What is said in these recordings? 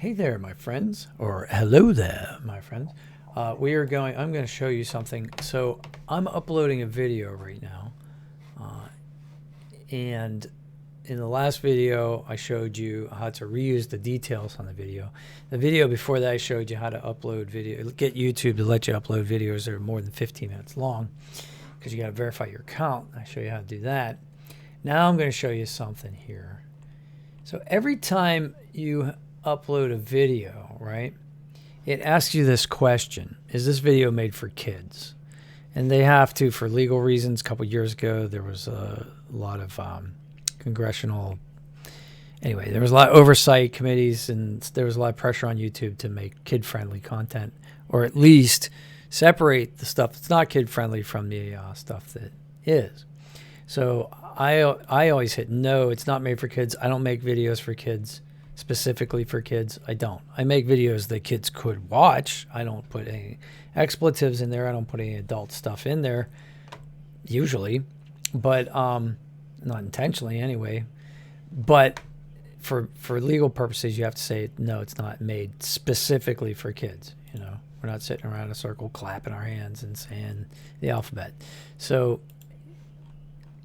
Hey there, my friends, or hello there, my friends. I'm going to show you something. So I'm uploading a video right now. And in the last video, I showed you how to reuse the details on the video. The video before that, I showed you how to upload video, get YouTube to let you upload videos that are more than 15 minutes long, because you got to verify your account. I show you how to do that. Now I'm going to show you something here. So every time you upload a video, right, it asks you this question: is this video made for kids? And they have to, for legal reasons. A couple years ago, there was a lot of congressional, anyway, there was a lot of oversight committees, and there was a lot of pressure on YouTube to make kid-friendly content, or at least separate the stuff that's not kid-friendly from the stuff that is. So I always hit no, it's not made for kids. I don't make videos for kids, specifically for kids. I don't. I make videos that kids could watch. I don't put any expletives in there. I don't put any adult stuff in there, usually, but not intentionally anyway. But for legal purposes, you have to say, no, it's not made specifically for kids. You know, we're not sitting around in a circle clapping our hands and saying the alphabet. So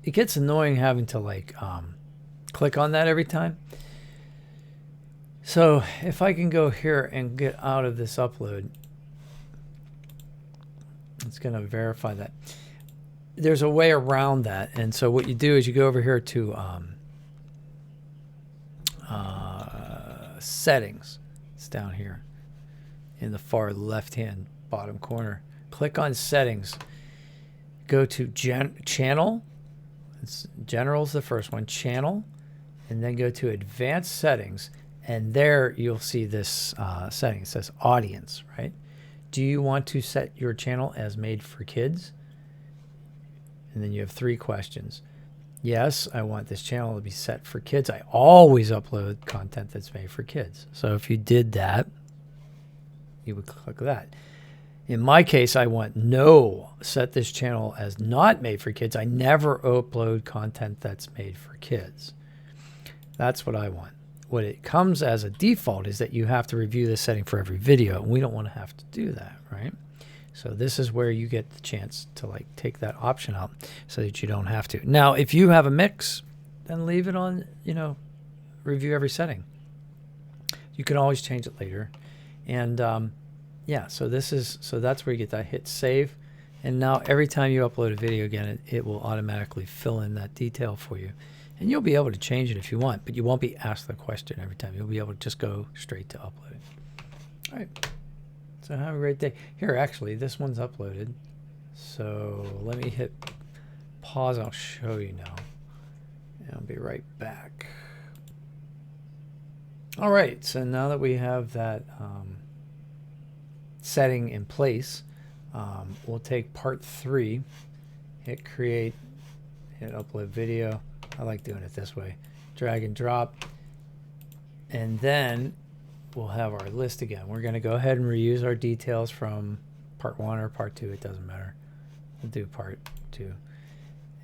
it gets annoying having to like click on that every time. So if I can go here and get out of this upload, it's going to verify that. There's a way around that. And so what you do is you go over here to settings. It's down here in the far left-hand bottom corner. Click on settings. Go to channel. General's the first one, channel, and then go to advanced settings, and there you'll see this setting. It says audience, right? Do you want to set your channel as made for kids? And then you have 3 questions. Yes, I want this channel to be set for kids. I always upload content that's made for kids. So if you did that, you would click that. In my case, I want no, set this channel as not made for kids. I never upload content that's made for kids. That's what I want. What it comes as a default is that you have to review this setting for every video. And we don't want to have to do that, right? So this is where you get the chance to like take that option out so that you don't have to. Now, if you have a mix, then leave it on, you know, review every setting. You can always change it later. And yeah, so that's where you get that. Hit save, and now every time you upload a video again, it will automatically fill in that detail for you, and you'll be able to change it if you want, but you won't be asked the question every time. You'll be able to just go straight to upload. All right, so have a great day. Here, actually, this one's uploaded, so let me hit pause. I'll show you now, and I'll be right back. All right, so now that we have that setting in place, we'll take part 3, hit create, hit upload video. I like doing it this way. Drag and drop, and then we'll have our list again. We're going to go ahead and reuse our details from part 1 or part 2. It doesn't matter. We'll do part 2.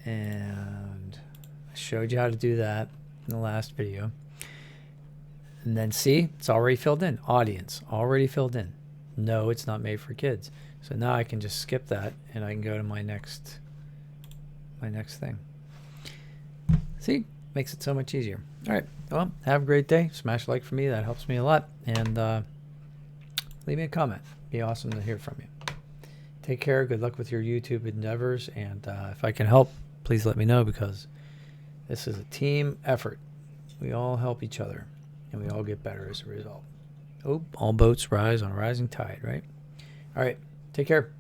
And I showed you how to do that in the last video. And then see, it's already filled in. Audience, already filled in. No, it's not made for kids. So now I can just skip that, and I can go to my next thing. See, makes it so much easier. All right, well, have a great day. Smash like for me, that helps me a lot. And leave me a comment. Be awesome to hear from you. Take care. Good luck with your YouTube endeavors. And if I can help, please let me know, because this is a team effort. We all help each other, and we all get better as a result. Oh, all boats rise on a rising tide, right? All right, take care.